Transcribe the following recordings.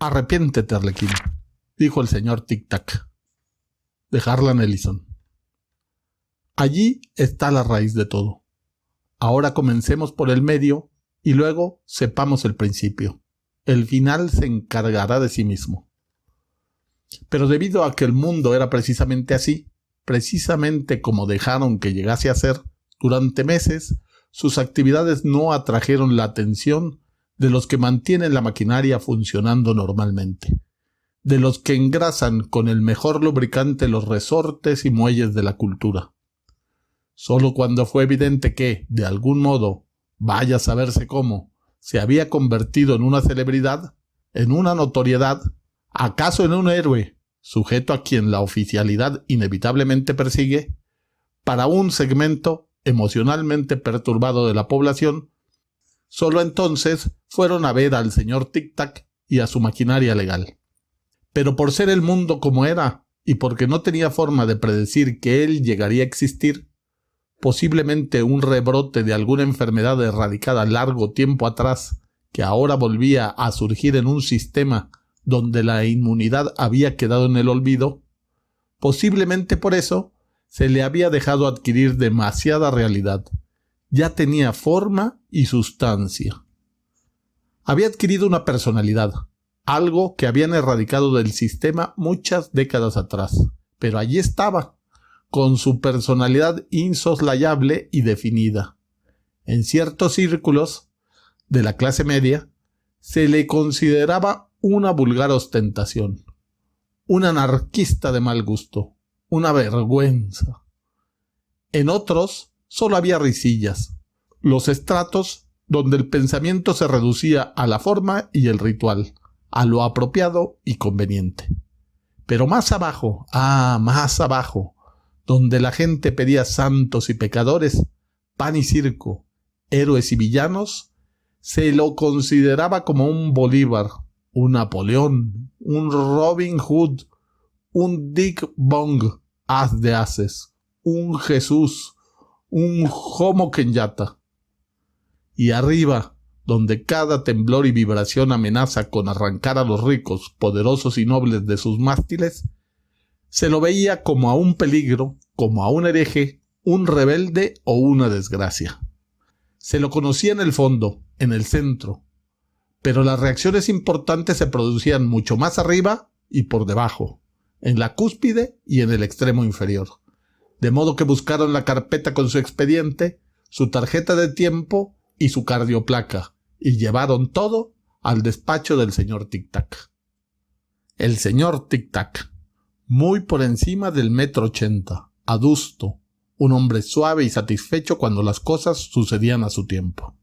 Arrepiéntete, Arlequín, dijo el señor Tic-Tac, de Harlan Ellison. Allí está la raíz de todo. Ahora comencemos por el medio y luego sepamos el principio. El final se encargará de sí mismo. Pero debido a que el mundo era precisamente así, precisamente como dejaron que llegase a ser, durante meses sus actividades no atrajeron la atención de los que mantienen la maquinaria funcionando normalmente, de los que engrasan con el mejor lubricante los resortes y muelles de la cultura. Solo cuando fue evidente que, de algún modo, vaya a saberse cómo, se había convertido en una celebridad, en una notoriedad, acaso en un héroe, sujeto a quien la oficialidad inevitablemente persigue, para un segmento emocionalmente perturbado de la población, solo entonces fueron a ver al señor Tic-Tac y a su maquinaria legal. Pero por ser el mundo como era, y porque no tenía forma de predecir que él llegaría a existir, posiblemente un rebrote de alguna enfermedad erradicada largo tiempo atrás, que ahora volvía a surgir en un sistema donde la inmunidad había quedado en el olvido, posiblemente por eso se le había dejado adquirir demasiada realidad. Ya tenía forma y sustancia. Había adquirido una personalidad, algo que habían erradicado del sistema muchas décadas atrás, pero allí estaba, con su personalidad insoslayable y definida. En ciertos círculos de la clase media se le consideraba una vulgar ostentación, un anarquista de mal gusto, una vergüenza. En otros solo había risillas, los estratos donde el pensamiento se reducía a la forma y el ritual, a lo apropiado y conveniente. Pero más abajo, más abajo, donde la gente pedía santos y pecadores, pan y circo, héroes y villanos, se lo consideraba como un Bolívar, un Napoleón, un Robin Hood, un Dick Bong, haz de haces, un Jesús, un Jomo Kenyatta. Y arriba, donde cada temblor y vibración amenaza con arrancar a los ricos, poderosos y nobles de sus mástiles, se lo veía como a un peligro, como a un hereje, un rebelde o una desgracia. Se lo conocía en el fondo, en el centro, pero las reacciones importantes se producían mucho más arriba y por debajo, en la cúspide y en el extremo inferior. De modo que buscaron la carpeta con su expediente, su tarjeta de tiempo y su cardioplaca, y llevaron todo al despacho del señor Tic-Tac. El señor Tic-Tac, muy por encima del 1,80 m, adusto, un hombre suave y satisfecho cuando las cosas sucedían a su tiempo.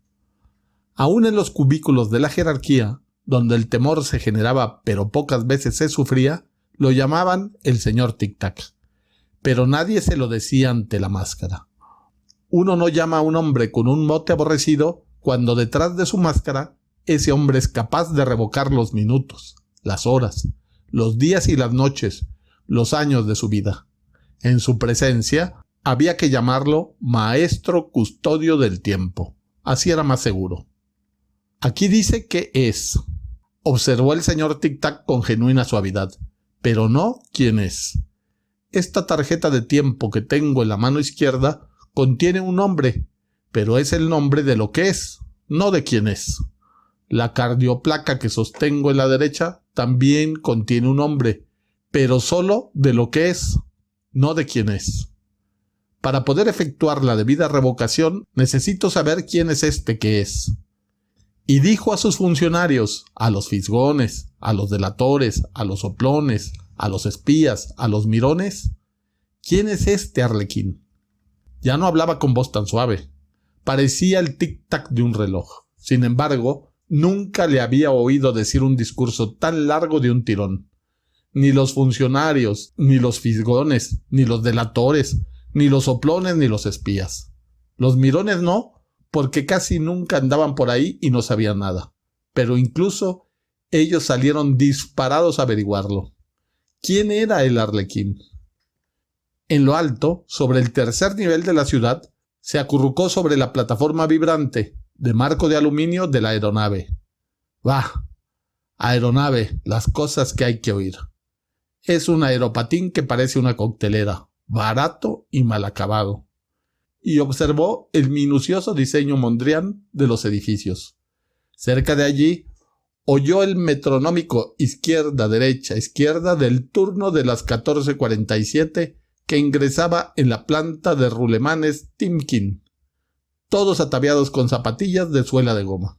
Aún en los cubículos de la jerarquía, donde el temor se generaba pero pocas veces se sufría, lo llamaban el señor Tic-Tac. Pero nadie se lo decía ante la máscara. Uno no llama a un hombre con un mote aborrecido cuando detrás de su máscara ese hombre es capaz de revocar los minutos, las horas, los días y las noches, los años de su vida. En su presencia había que llamarlo maestro custodio del tiempo. Así era más seguro. Aquí dice que es, observó el señor Tic-Tac con genuina suavidad, pero no quién es. Esta tarjeta de tiempo que tengo en la mano izquierda contiene un nombre, pero es el nombre de lo que es, no de quién es. La cardioplaca que sostengo en la derecha también contiene un nombre, pero solo de lo que es, no de quién es. Para poder efectuar la debida revocación, necesito saber quién es este que es. Y dijo a sus funcionarios, a los fisgones, a los delatores, a los soplones, a los espías, a los mirones, ¿quién es este Arlequín? Ya no hablaba con voz tan suave. Parecía el tic-tac de un reloj. Sin embargo, nunca le había oído decir un discurso tan largo de un tirón. Ni los funcionarios, ni los fisgones, ni los delatores, ni los soplones, ni los espías. Los mirones no, porque casi nunca andaban por ahí y no sabían nada. Pero incluso ellos salieron disparados a averiguarlo. ¿Quién era el Arlequín? En lo alto, sobre el tercer nivel de la ciudad, se acurrucó sobre la plataforma vibrante de marco de aluminio de la aeronave. ¡Bah! Aeronave, las cosas que hay que oír. Es un aeropatín que parece una coctelera, barato y mal acabado. Y observó el minucioso diseño Mondrian de los edificios. Cerca de allí, oyó el metronómico izquierda del turno de las 14:47 que ingresaba en la planta de rulemanes Timkin, todos ataviados con zapatillas de suela de goma.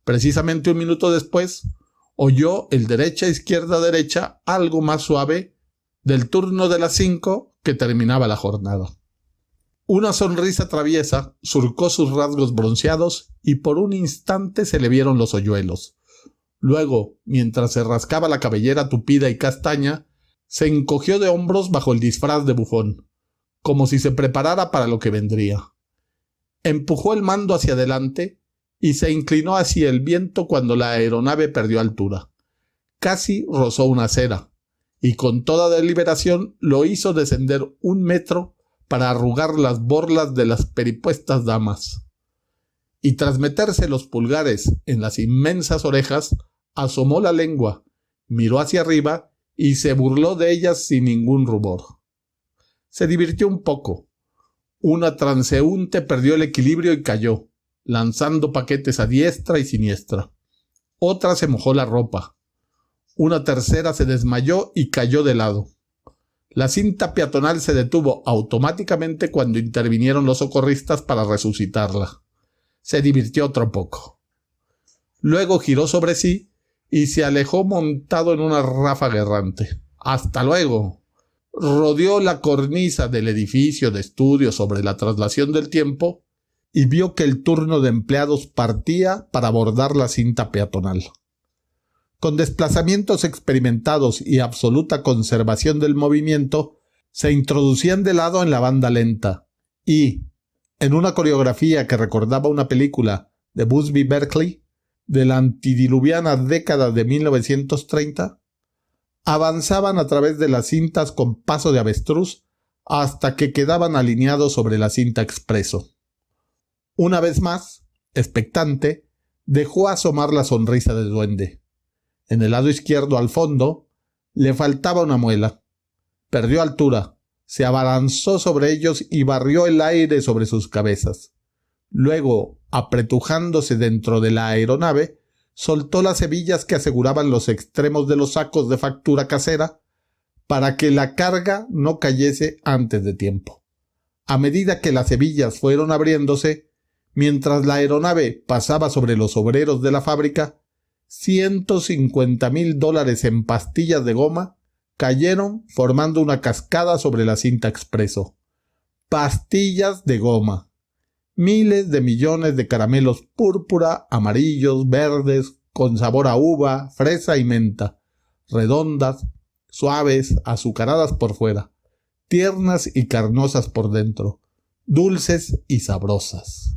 Precisamente un minuto después, oyó el derecha, algo más suave, del turno de las 5 que terminaba la jornada. Una sonrisa traviesa surcó sus rasgos bronceados y por un instante se le vieron los hoyuelos. Luego, mientras se rascaba la cabellera tupida y castaña, se encogió de hombros bajo el disfraz de bufón, como si se preparara para lo que vendría. Empujó el mando hacia adelante y se inclinó hacia el viento cuando la aeronave perdió altura. Casi rozó una acera, y con toda deliberación lo hizo descender 1 metro para arrugar las borlas de las peripuestas damas. Y tras meterse los pulgares en las inmensas orejas, asomó la lengua, miró hacia arriba y se burló de ellas sin ningún rubor. Se divirtió un poco. Una transeúnte perdió el equilibrio y cayó, lanzando paquetes a diestra y siniestra. Otra se mojó la ropa. Una tercera se desmayó y cayó de lado. La cinta peatonal se detuvo automáticamente cuando intervinieron los socorristas para resucitarla. Se divirtió otro poco. Luego giró sobre sí y se alejó montado en una ráfaga errante. ¡Hasta luego! Rodeó la cornisa del edificio de estudio sobre la traslación del tiempo y vio que el turno de empleados partía para abordar la cinta peatonal. Con desplazamientos experimentados y absoluta conservación del movimiento, se introducían de lado en la banda lenta y, en una coreografía que recordaba una película de Busby Berkeley de la antediluviana década de 1930, avanzaban a través de las cintas con paso de avestruz hasta que quedaban alineados sobre la cinta expreso. Una vez más, expectante, dejó asomar la sonrisa del duende. En el lado izquierdo, al fondo, le faltaba una muela. Perdió altura, se abalanzó sobre ellos y barrió el aire sobre sus cabezas. Luego, apretujándose dentro de la aeronave, soltó las hebillas que aseguraban los extremos de los sacos de factura casera para que la carga no cayese antes de tiempo. A medida que las hebillas fueron abriéndose, mientras la aeronave pasaba sobre los obreros de la fábrica, $150,000 en pastillas de goma cayeron formando una cascada sobre la cinta expreso. Pastillas de goma. Miles de millones de caramelos púrpura, amarillos, verdes, con sabor a uva, fresa y menta, redondas, suaves, azucaradas por fuera, tiernas y carnosas por dentro, dulces y sabrosas.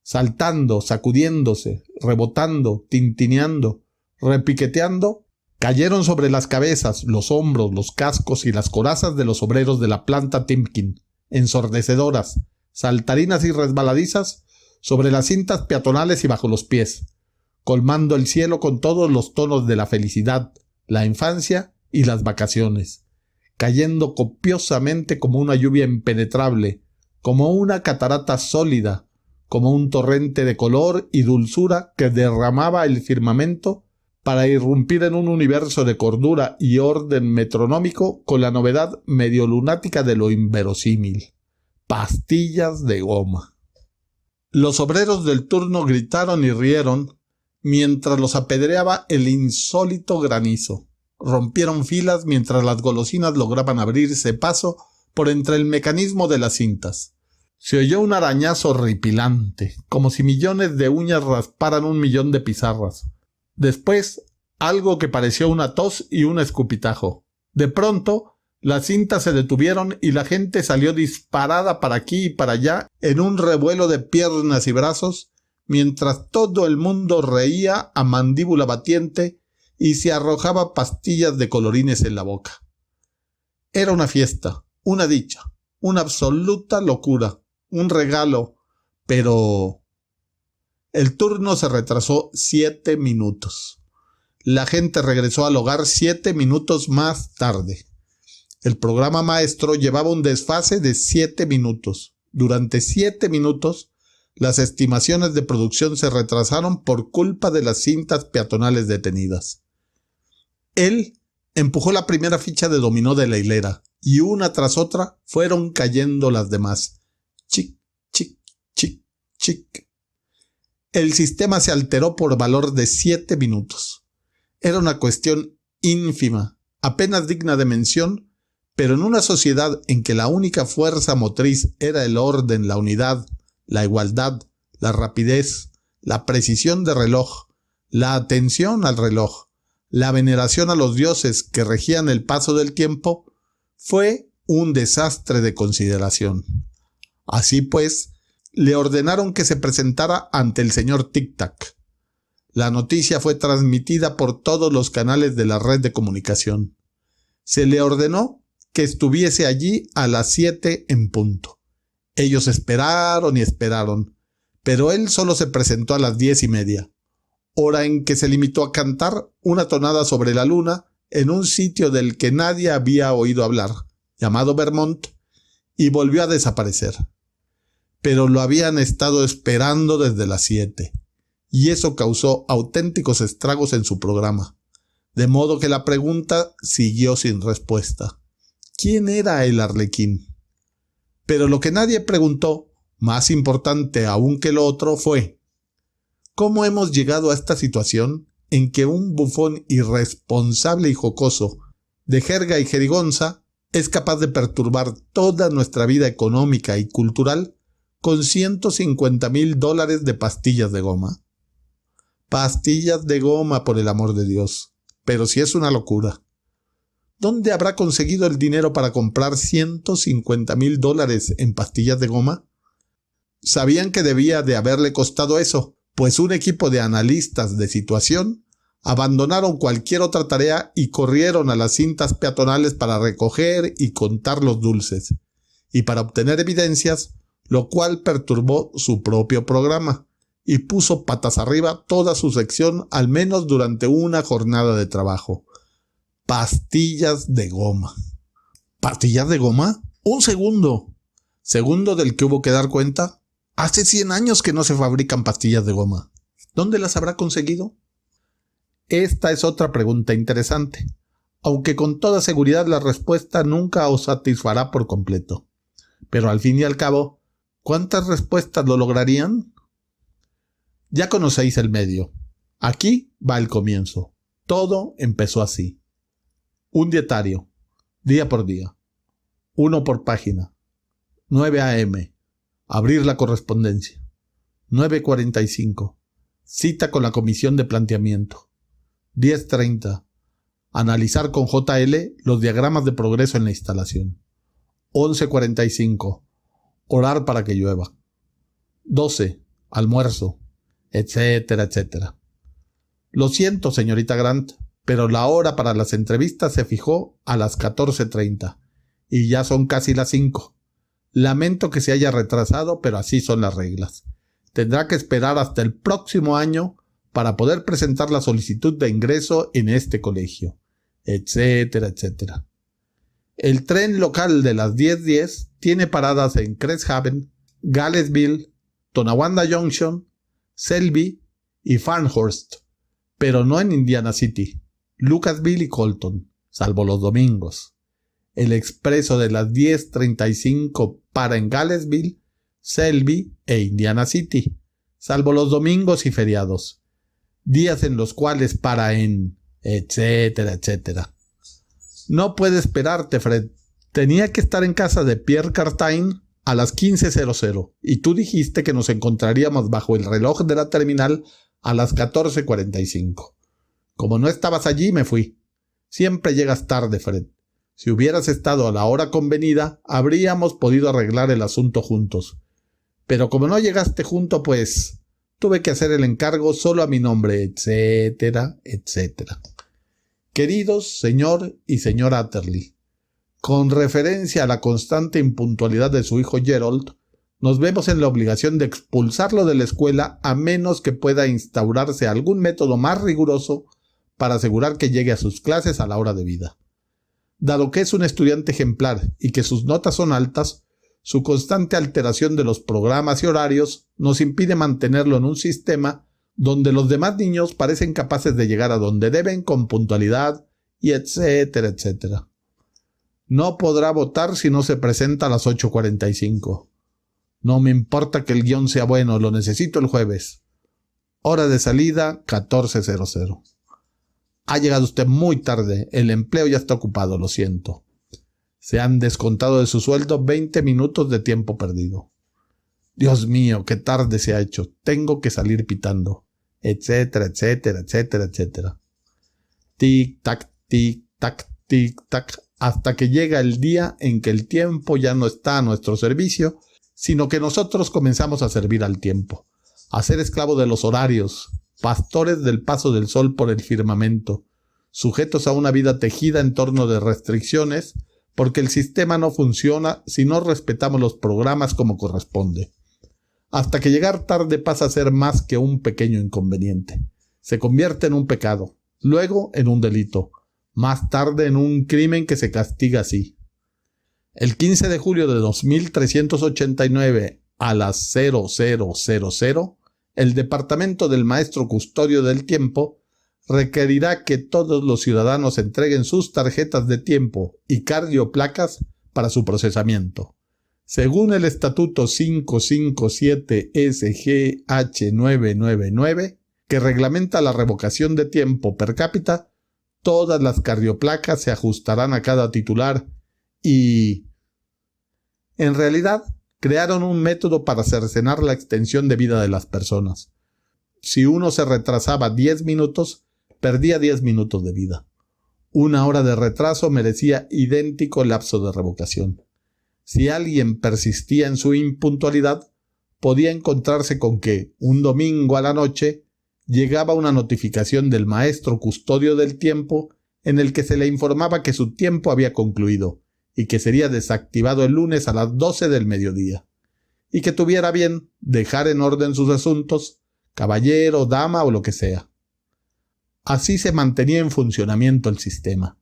Saltando, sacudiéndose, rebotando, tintineando, repiqueteando, cayeron sobre las cabezas, los hombros, los cascos y las corazas de los obreros de la planta Timkin, ensordecedoras, saltarinas y resbaladizas sobre las cintas peatonales y bajo los pies, colmando el cielo con todos los tonos de la felicidad, la infancia y las vacaciones, cayendo copiosamente como una lluvia impenetrable, como una catarata sólida, como un torrente de color y dulzura que derramaba el firmamento para irrumpir en un universo de cordura y orden metronómico con la novedad medio lunática de lo inverosímil. Pastillas de goma. Los obreros del turno gritaron y rieron mientras los apedreaba el insólito granizo. Rompieron filas mientras las golosinas lograban abrirse paso por entre el mecanismo de las cintas. Se oyó un arañazo horripilante, como si millones de uñas rasparan 1.000.000 de pizarras. Después, algo que pareció una tos y un escupitajo. De pronto, las cintas se detuvieron y la gente salió disparada para aquí y para allá en un revuelo de piernas y brazos, mientras todo el mundo reía a mandíbula batiente y se arrojaba pastillas de colorines en la boca. Era una fiesta, una dicha, una absoluta locura, un regalo, pero el turno se retrasó 7 minutos. la gente regresó al hogar 7 minutos más tarde. El programa maestro llevaba un desfase de 7 minutos. Durante 7 minutos, las estimaciones de producción se retrasaron por culpa de las cintas peatonales detenidas. Él empujó la primera ficha de dominó de la hilera y una tras otra fueron cayendo las demás. Chic, chic, chic, chic. El sistema se alteró por valor de 7 minutos. Era una cuestión ínfima, apenas digna de mención, pero en una sociedad en que la única fuerza motriz era el orden, la unidad, la igualdad, la rapidez, la precisión de reloj, la atención al reloj, la veneración a los dioses que regían el paso del tiempo, fue un desastre de consideración. Así pues, le ordenaron que se presentara ante el señor Tic-Tac. La noticia fue transmitida por todos los canales de la red de comunicación. Se le ordenó que estuviese allí a las 7 en punto. Ellos esperaron y esperaron, pero él solo se presentó a las 10:30, hora en que se limitó a cantar una tonada sobre la luna en un sitio del que nadie había oído hablar, llamado Vermont, y volvió a desaparecer. Pero lo habían estado esperando desde las 7, y eso causó auténticos estragos en su programa, de modo que la pregunta siguió sin respuesta. ¿Quién era el Arlequín? Pero lo que nadie preguntó, más importante aún que lo otro, fue: ¿cómo hemos llegado a esta situación en que un bufón irresponsable y jocoso, de jerga y jerigonza, es capaz de perturbar toda nuestra vida económica y cultural con $150,000 de pastillas de goma? Pastillas de goma, por el amor de Dios. Pero si es una locura. ¿Dónde habrá conseguido el dinero para comprar $150,000 en pastillas de goma? Sabían que debía de haberle costado eso, pues un equipo de analistas de situación abandonaron cualquier otra tarea y corrieron a las cintas peatonales para recoger y contar los dulces, y para obtener evidencias, lo cual perturbó su propio programa y puso patas arriba toda su sección, al menos durante una jornada de trabajo. Pastillas de goma. ¿Pastillas de goma? ¡Un segundo! ¿Segundo del que hubo que dar cuenta? Hace 100 años que no se fabrican pastillas de goma. ¿Dónde las habrá conseguido? Esta es otra pregunta interesante, aunque con toda seguridad la respuesta nunca os satisfará por completo. Pero al fin y al cabo, ¿cuántas respuestas lo lograrían? Ya conocéis el medio. Aquí va el comienzo. Todo empezó así. Un dietario, día por día, 1 por página, 9 a.m., abrir la correspondencia, 9:45, cita con la comisión de planteamiento, 10:30, analizar con JL los diagramas de progreso en la instalación, 11:45, orar para que llueva, 12, almuerzo, etcétera, etcétera. Lo siento, señorita Grant, pero la hora para las entrevistas se fijó a las 14:30 y ya son casi las 5. Lamento que se haya retrasado, pero así son las reglas. Tendrá que esperar hasta el próximo año para poder presentar la solicitud de ingreso en este colegio, etcétera, etcétera. El tren local de las 10:10 tiene paradas en Cresthaven, Galesville, Tonawanda Junction, Selby y Farnhurst, pero no en Indiana City, Lucasville y Colton, salvo los domingos. El expreso de las 10:35 para en Galesville, Selby e Indiana City, salvo los domingos y feriados, días en los cuales para en etcétera, etcétera. No puede esperarte, Fred. Tenía que estar en casa de Pierre Cartain a las 15:00 y tú dijiste que nos encontraríamos bajo el reloj de la terminal a las 14:45. Como no estabas allí, me fui. Siempre llegas tarde, Fred. Si hubieras estado a la hora convenida, habríamos podido arreglar el asunto juntos. Pero como no llegaste junto, pues tuve que hacer el encargo solo a mi nombre, etcétera, etcétera. Queridos señor y señora Atterley, con referencia a la constante impuntualidad de su hijo Gerald, nos vemos en la obligación de expulsarlo de la escuela a menos que pueda instaurarse algún método más riguroso para asegurar que llegue a sus clases a la hora debida. Dado que es un estudiante ejemplar y que sus notas son altas, su constante alteración de los programas y horarios nos impide mantenerlo en un sistema donde los demás niños parecen capaces de llegar a donde deben con puntualidad y etcétera, etcétera. No podrá votar si no se presenta a las 8:45. No me importa que el guión sea bueno, lo necesito el jueves. Hora de salida 14:00. Ha llegado usted muy tarde, el empleo ya está ocupado, lo siento. Se han descontado de su sueldo 20 minutos de tiempo perdido. Dios mío, qué tarde se ha hecho, tengo que salir pitando, etcétera, etcétera, etcétera, etcétera. Tic-tac, tic-tac, tic-tac, hasta que llega el día en que el tiempo ya no está a nuestro servicio, sino que nosotros comenzamos a servir al tiempo, a ser esclavos de los horarios, pastores del paso del sol por el firmamento, sujetos a una vida tejida en torno de restricciones, porque el sistema no funciona si no respetamos los programas como corresponde. Hasta que llegar tarde pasa a ser más que un pequeño inconveniente. Se convierte en un pecado, luego en un delito, más tarde en un crimen que se castiga así. El 15 de julio de 2389 a las 00:00, el Departamento del Maestro Custodio del Tiempo requerirá que todos los ciudadanos entreguen sus tarjetas de tiempo y cardioplacas para su procesamiento. Según el Estatuto 557 SGH999, que reglamenta la revocación de tiempo per cápita, todas las cardioplacas se ajustarán a cada titular y... En realidad, crearon un método para cercenar la extensión de vida de las personas. Si uno se retrasaba 10 minutos, perdía 10 minutos de vida. Una hora de retraso merecía idéntico lapso de revocación. Si alguien persistía en su impuntualidad, podía encontrarse con que, un domingo a la noche, llegaba una notificación del maestro custodio del tiempo en el que se le informaba que su tiempo había concluido y que sería desactivado el lunes a las 12 del mediodía, y que tuviera bien dejar en orden sus asuntos, caballero, dama o lo que sea. Así se mantenía en funcionamiento el sistema,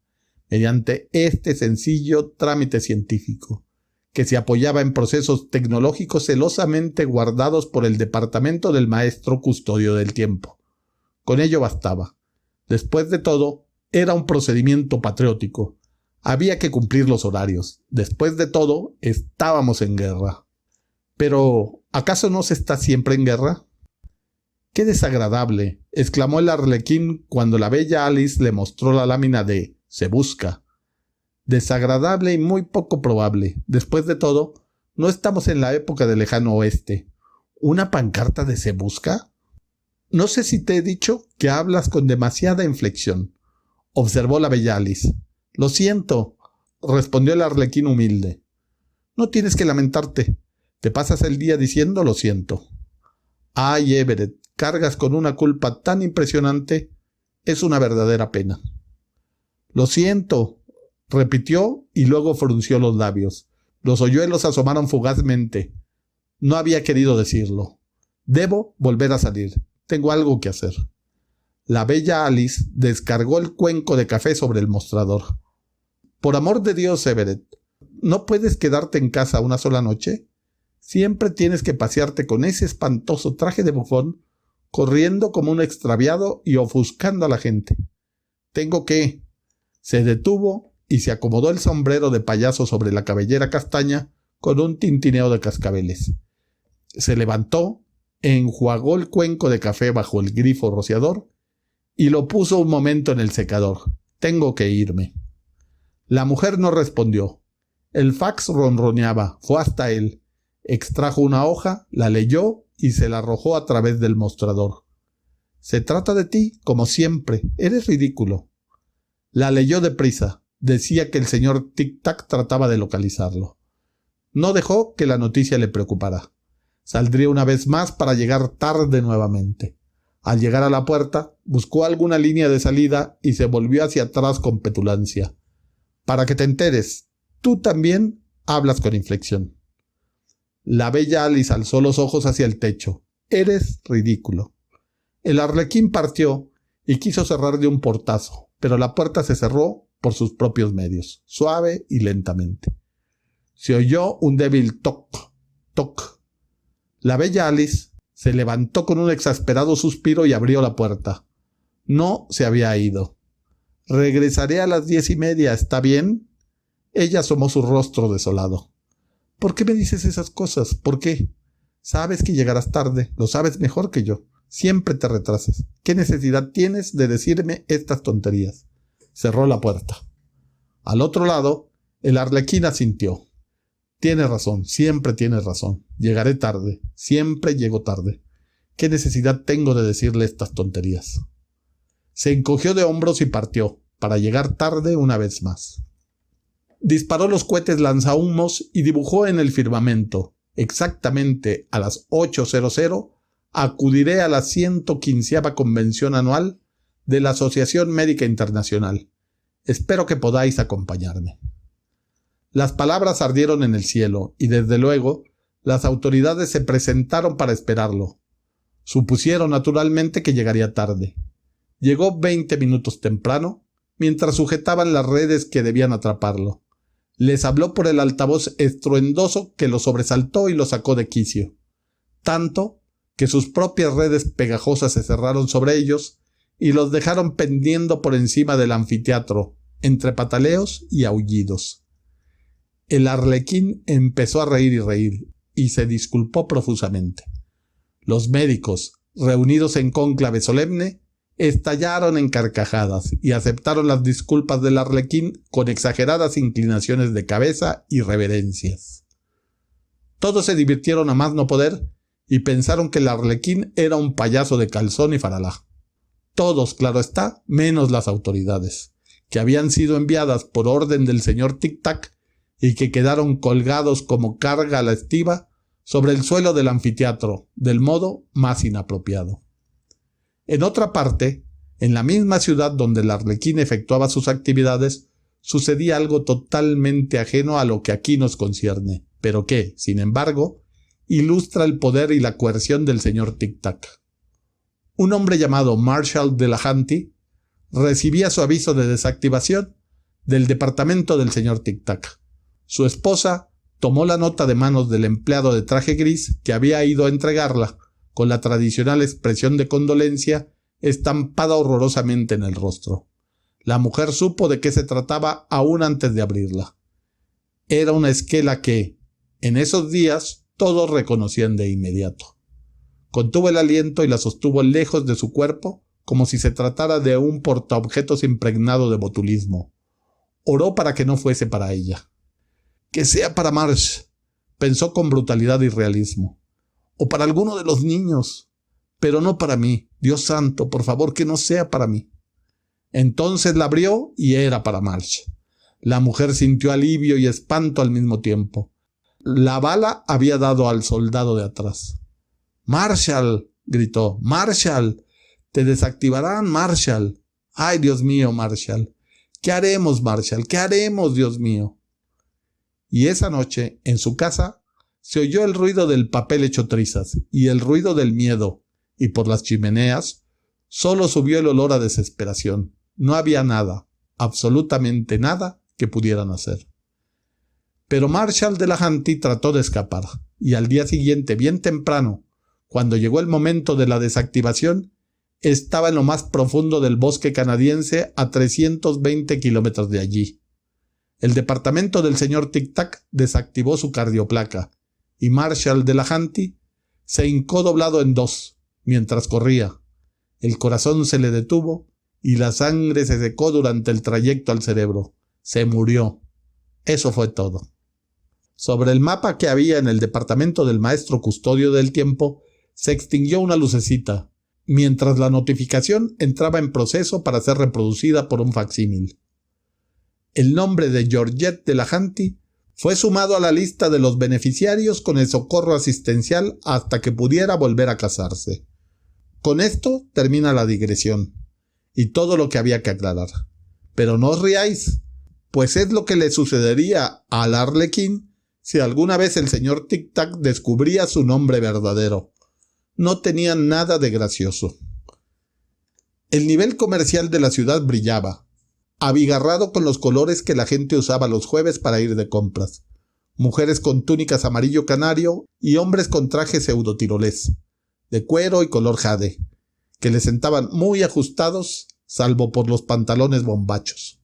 mediante este sencillo trámite científico, que se apoyaba en procesos tecnológicos celosamente guardados por el Departamento del Maestro Custodio del Tiempo. Con ello bastaba. Después de todo, era un procedimiento patriótico. Había que cumplir los horarios. Después de todo, estábamos en guerra. Pero, ¿acaso no se está siempre en guerra? ¡Qué desagradable!, exclamó el arlequín cuando la bella Alice le mostró la lámina de «Se busca». Desagradable y muy poco probable. Después de todo, no estamos en la época del lejano oeste. ¿Una pancarta de «Se busca»? No sé si te he dicho que hablas con demasiada inflexión, observó la bella Alice. Lo siento, respondió el arlequín humilde. No tienes que lamentarte. Te pasas el día diciendo lo siento. Ay, Everett, cargas con una culpa tan impresionante. Es una verdadera pena. Lo siento, repitió y luego frunció los labios. Los hoyuelos asomaron fugazmente. No había querido decirlo. Debo volver a salir. Tengo algo que hacer. La bella Alice descargó el cuenco de café sobre el mostrador. Por amor de Dios, Everett, ¿no puedes quedarte en casa una sola noche? Siempre tienes que pasearte con ese espantoso traje de bufón, corriendo como un extraviado y ofuscando a la gente. Tengo que... Se detuvo y se acomodó el sombrero de payaso sobre la cabellera castaña con un tintineo de cascabeles. Se levantó, enjuagó el cuenco de café bajo el grifo rociador y lo puso un momento en el secador. Tengo que irme. La mujer no respondió. El fax ronroneaba. Fue hasta él. Extrajo una hoja, la leyó y se la arrojó a través del mostrador. Se trata de ti, como siempre. Eres ridículo. La leyó deprisa. Decía que el señor Tic-Tac trataba de localizarlo. No dejó que la noticia le preocupara. Saldría una vez más para llegar tarde nuevamente. Al llegar a la puerta, buscó alguna línea de salida y se volvió hacia atrás con petulancia. Para que te enteres, tú también hablas con inflexión. La bella Alice alzó los ojos hacia el techo. Eres ridículo. El arlequín partió y quiso cerrar de un portazo, pero la puerta se cerró por sus propios medios, suave y lentamente. Se oyó un débil toc, toc. La bella Alice se levantó con un exasperado suspiro y abrió la puerta. No se había ido. «Regresaré a las 10:30, ¿está bien?» Ella asomó su rostro desolado. «¿Por qué me dices esas cosas? ¿Por qué? Sabes que llegarás tarde, lo sabes mejor que yo. Siempre te retrasas. ¿Qué necesidad tienes de decirme estas tonterías?» Cerró la puerta. Al otro lado, el arlequín asintió. «Tienes razón, siempre tienes razón. Llegaré tarde, siempre llego tarde. ¿Qué necesidad tengo de decirle estas tonterías?» Se encogió de hombros y partió, para llegar tarde una vez más. Disparó los cohetes lanzahumos y dibujó en el firmamento: exactamente a las 8:00 acudiré a la 115ª convención anual de la Asociación Médica Internacional. Espero que podáis acompañarme. Las palabras ardieron en el cielo y desde luego las autoridades se presentaron para esperarlo. Supusieron naturalmente que llegaría tarde. Llegó 20 minutos temprano, mientras sujetaban las redes que debían atraparlo. Les habló por el altavoz estruendoso que lo sobresaltó y lo sacó de quicio. Tanto que sus propias redes pegajosas se cerraron sobre ellos y los dejaron pendiendo por encima del anfiteatro, entre pataleos y aullidos. El arlequín empezó a reír y se disculpó profusamente. Los médicos, reunidos en cónclave solemne, estallaron en carcajadas y aceptaron las disculpas del arlequín con exageradas inclinaciones de cabeza y reverencias. Todos se divirtieron a más no poder y pensaron que el arlequín era un payaso de calzón y faralá. Todos, claro está, menos las autoridades, que habían sido enviadas por orden del señor Tic-Tac y que quedaron colgados como carga a la estiva sobre el suelo del anfiteatro, del modo más inapropiado. En otra parte, en la misma ciudad donde el arlequín efectuaba sus actividades, sucedía algo totalmente ajeno a lo que aquí nos concierne, pero que, sin embargo, ilustra el poder y la coerción del señor Tic-Tac. Un hombre llamado Marshall Delahanty recibía su aviso de desactivación del departamento del señor Tic-Tac. Su esposa tomó la nota de manos del empleado de traje gris que había ido a entregarla, con la tradicional expresión de condolencia estampada horrorosamente en el rostro. La mujer supo de qué se trataba aún antes de abrirla. Era una esquela que, en esos días, todos reconocían de inmediato. Contuvo el aliento y la sostuvo lejos de su cuerpo, como si se tratara de un portaobjetos impregnado de botulismo. Oró para que no fuese para ella. «Que sea para Marsh», pensó con brutalidad y realismo. «O para alguno de los niños. Pero no para mí. Dios santo, por favor, que no sea para mí». Entonces la abrió y era para Marsh. La mujer sintió alivio y espanto al mismo tiempo. La bala había dado al soldado de atrás. «Marshall», gritó, «Marshall, te desactivarán, Marshall. Ay, Dios mío, Marshall. ¿Qué haremos, Marshall? ¿Qué haremos, Dios mío?» Y esa noche, en su casa, se oyó el ruido del papel hecho trizas y el ruido del miedo, y por las chimeneas solo subió el olor a desesperación. No había nada, absolutamente nada, que pudieran hacer. Pero Marshall Delahanty trató de escapar, y al día siguiente, bien temprano, cuando llegó el momento de la desactivación, estaba en lo más profundo del bosque canadiense a 320 kilómetros de allí. El departamento del señor Tic-Tac desactivó su cardioplaca y Marshall Delahanty se hincó doblado en dos mientras corría. El corazón se le detuvo y la sangre se secó durante el trayecto al cerebro. Se murió. Eso fue todo. Sobre el mapa que había en el departamento del maestro custodio del tiempo se extinguió una lucecita, mientras la notificación entraba en proceso para ser reproducida por un facsímil. El nombre de Georgette Delahanty fue sumado a la lista de los beneficiarios con el socorro asistencial hasta que pudiera volver a casarse. Con esto termina la digresión y todo lo que había que aclarar. Pero no os riáis, pues es lo que le sucedería al arlequín si alguna vez el señor Tic-Tac descubría su nombre verdadero. No tenía nada de gracioso. El nivel comercial de la ciudad brillaba, abigarrado con los colores que la gente usaba los jueves para ir de compras. Mujeres con túnicas amarillo canario y hombres con trajes pseudo-tirolés, de cuero y color jade, que le sentaban muy ajustados, salvo por los pantalones bombachos.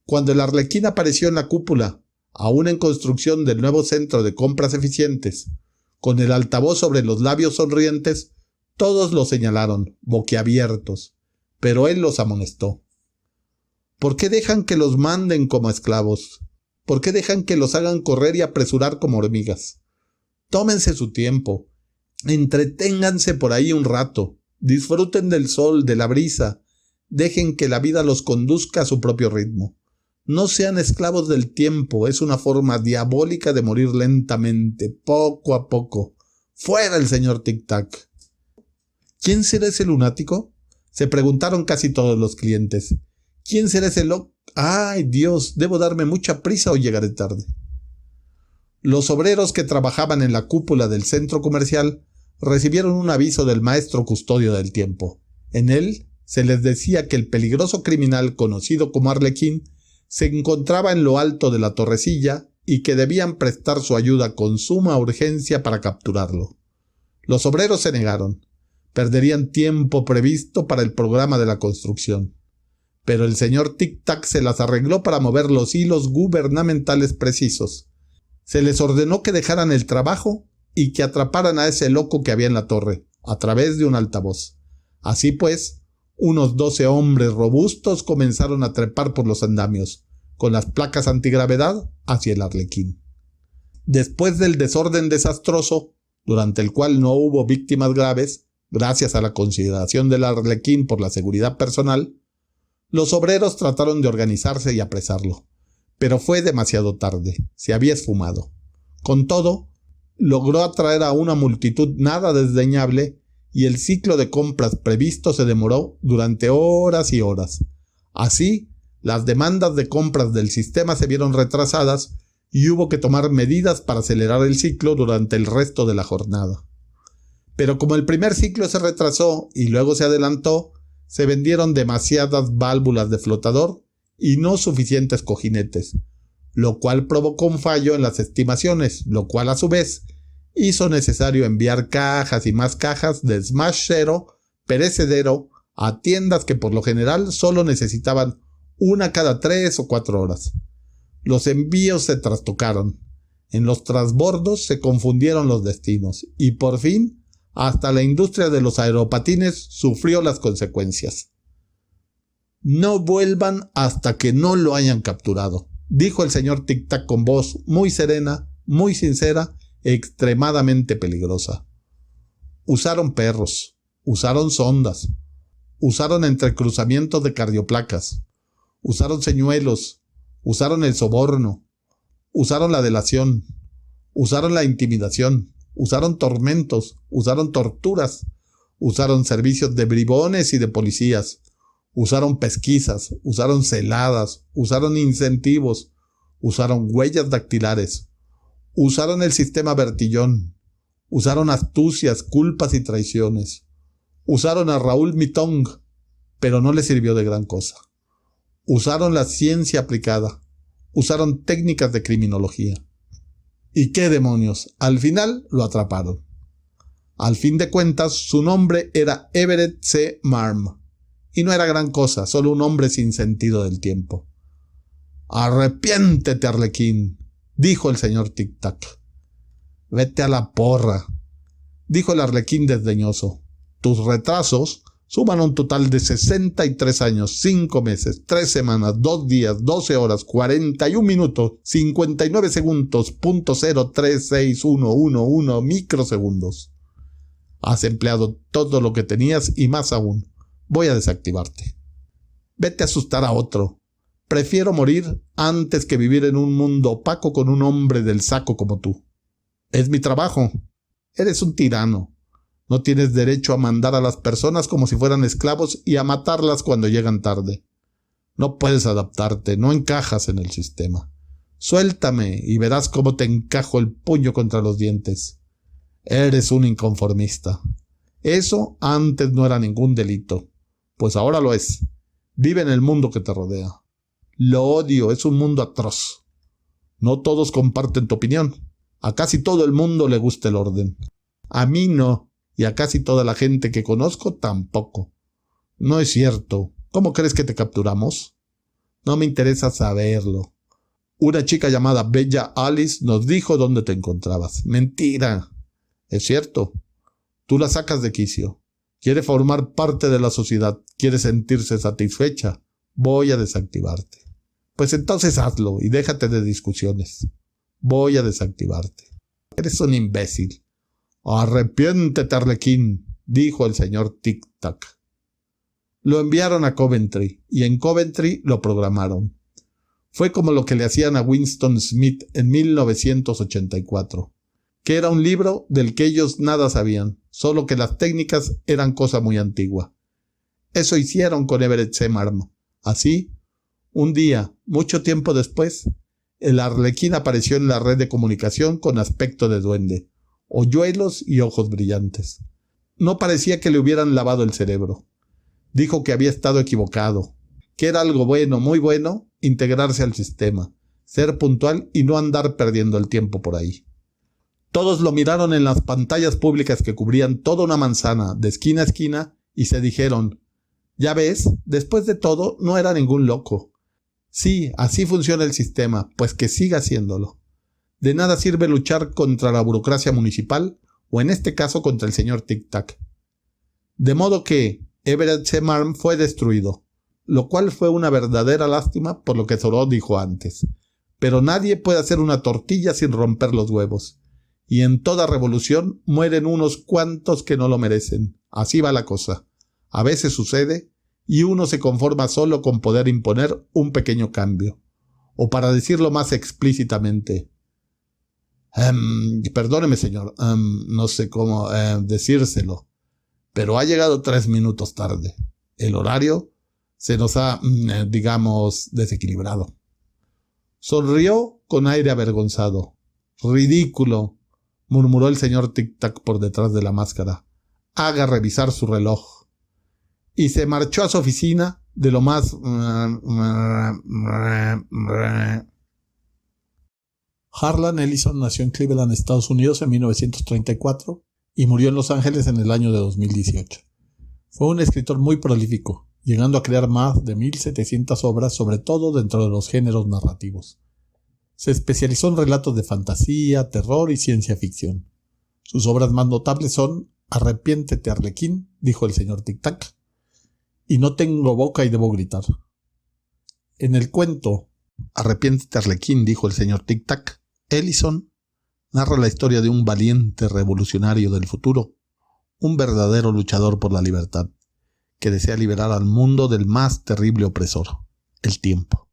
Cuando el Arlequín apareció en la cúpula, aún en construcción del nuevo centro de compras eficientes, con el altavoz sobre los labios sonrientes, todos lo señalaron, boquiabiertos, pero él los amonestó. ¿Por qué dejan que los manden como esclavos? ¿Por qué dejan que los hagan correr y apresurar como hormigas? Tómense su tiempo, entreténganse por ahí un rato, disfruten del sol, de la brisa, dejen que la vida los conduzca a su propio ritmo. No sean esclavos del tiempo, es una forma diabólica de morir lentamente, poco a poco. ¡Fuera el señor Tic-Tac! ¿Quién será ese lunático? Se preguntaron casi todos los clientes. ¿Quién será ese loco? ¡Ay, Dios! Debo darme mucha prisa o llegaré tarde. Los obreros que trabajaban en la cúpula del centro comercial recibieron un aviso del maestro custodio del tiempo. En él se les decía que el peligroso criminal conocido como Arlequín se encontraba en lo alto de la torrecilla y que debían prestar su ayuda con suma urgencia para capturarlo. Los obreros se negaron. Perderían tiempo previsto para el programa de la construcción. Pero el señor Tic-Tac se las arregló para mover los hilos gubernamentales precisos. Se les ordenó que dejaran el trabajo y que atraparan a ese loco que había en la torre, a través de un altavoz. Así pues, unos 12 hombres robustos comenzaron a trepar por los andamios, con las placas antigravedad hacia el Arlequín. Después del desorden desastroso, durante el cual no hubo víctimas graves, gracias a la consideración del Arlequín por la seguridad personal, los obreros trataron de organizarse y apresarlo, pero fue demasiado tarde, se había esfumado. Con todo, logró atraer a una multitud nada desdeñable y el ciclo de compras previsto se demoró durante horas y horas. Así, las demandas de compras del sistema se vieron retrasadas y hubo que tomar medidas para acelerar el ciclo durante el resto de la jornada. Pero como el primer ciclo se retrasó y luego se adelantó, se vendieron demasiadas válvulas de flotador y no suficientes cojinetes, lo cual provocó un fallo en las estimaciones, lo cual a su vez hizo necesario enviar cajas y más cajas de Smash Zero perecedero a tiendas que por lo general solo necesitaban una cada 3 o 4 horas. Los envíos se trastocaron, en los transbordos se confundieron los destinos y por fin hasta la industria de los aeropatines sufrió las consecuencias. No vuelvan hasta que no lo hayan capturado, dijo el señor Tic-Tac con voz muy serena, muy sincera, extremadamente peligrosa. Usaron perros, usaron sondas, usaron entrecruzamientos de cardioplacas, usaron señuelos, usaron el soborno, usaron la delación, usaron la intimidación, usaron tormentos, usaron torturas, usaron servicios de bribones y de policías, usaron pesquisas, usaron celadas, usaron incentivos, usaron huellas dactilares, usaron el sistema Bertillón, usaron astucias, culpas y traiciones, usaron a Raúl Mitong, pero no le sirvió de gran cosa. Usaron la ciencia aplicada, usaron técnicas de criminología. ¿Y qué demonios? Al final lo atraparon. Al fin de cuentas, su nombre era Everett C. Marm. Y no era gran cosa, solo un hombre sin sentido del tiempo. «Arrepiéntete, Arlequín», dijo el señor Tic-Tac. «Vete a la porra», dijo el Arlequín desdeñoso. «Tus retrasos suman un total de 63 años, 5 meses, 3 semanas, 2 días, 12 horas, 41 minutos, 59 segundos, .03611 microsegundos. Has empleado todo lo que tenías y más aún. Voy a desactivarte. Vete a asustar a otro. Prefiero morir antes que vivir en un mundo opaco con un hombre del saco como tú. Es mi trabajo. Eres un tirano. No tienes derecho a mandar a las personas como si fueran esclavos y a matarlas cuando llegan tarde. No puedes adaptarte, no encajas en el sistema. Suéltame y verás cómo te encajo el puño contra los dientes. Eres un inconformista. Eso antes no era ningún delito. Pues ahora lo es. Vive en el mundo que te rodea. Lo odio, es un mundo atroz. No todos comparten tu opinión. A casi todo el mundo le gusta el orden. A mí no, y a casi toda la gente que conozco tampoco. No es cierto. ¿Cómo crees que te capturamos? No me interesa saberlo. Una chica llamada Bella Alice nos dijo dónde te encontrabas. Mentira. Es cierto. Tú la sacas de quicio. Quiere formar parte de la sociedad. Quiere sentirse satisfecha. Voy a desactivarte. Pues entonces hazlo y déjate de discusiones. Voy a desactivarte. Eres un imbécil. Arrepiéntete, Arlequín, dijo el señor Tic-Tac. Lo enviaron a Coventry y en Coventry lo programaron. Fue como lo que le hacían a Winston Smith en 1984, que era un libro del que ellos nada sabían, solo que las técnicas eran cosa muy antigua. Eso hicieron con Everett C. Marm. Así, un día, mucho tiempo después, el Arlequín apareció en la red de comunicación con aspecto de duende, hoyuelos y ojos brillantes. No parecía que le hubieran lavado el cerebro. Dijo que había estado equivocado, que era algo bueno, muy bueno, integrarse al sistema, ser puntual y no andar perdiendo el tiempo por ahí. Todos lo miraron en las pantallas públicas que cubrían toda una manzana, de esquina a esquina, y se dijeron, ya ves, después de todo, no era ningún loco. Sí, así funciona el sistema, pues que siga haciéndolo. De nada sirve luchar contra la burocracia municipal, o en este caso contra el señor Tic-Tac. De modo que Everett C. Marm fue destruido, lo cual fue una verdadera lástima por lo que Thoreau dijo antes. Pero nadie puede hacer una tortilla sin romper los huevos. Y en toda revolución mueren unos cuantos que no lo merecen. Así va la cosa. A veces sucede y uno se conforma solo con poder imponer un pequeño cambio. O para decirlo más explícitamente, perdóneme señor, no sé cómo decírselo, pero ha llegado 3 minutos tarde. El horario se nos ha, digamos, desequilibrado. Sonrió con aire avergonzado. Ridículo, murmuró el señor Tic-Tac por detrás de la máscara. Haga revisar su reloj. Y se marchó a su oficina de lo más... Harlan Ellison nació en Cleveland, Estados Unidos en 1934 y murió en Los Ángeles en el año de 2018. Fue un escritor muy prolífico, llegando a crear más de 1,700 obras, sobre todo dentro de los géneros narrativos. Se especializó en relatos de fantasía, terror y ciencia ficción. Sus obras más notables son Arrepiéntete, Arlequín, dijo el señor Tic-Tac, y No tengo boca y debo gritar. En el cuento Arrepiéntete, Arlequín, dijo el señor Tic-Tac, Ellison narra la historia de un valiente revolucionario del futuro, un verdadero luchador por la libertad, que desea liberar al mundo del más terrible opresor, el tiempo.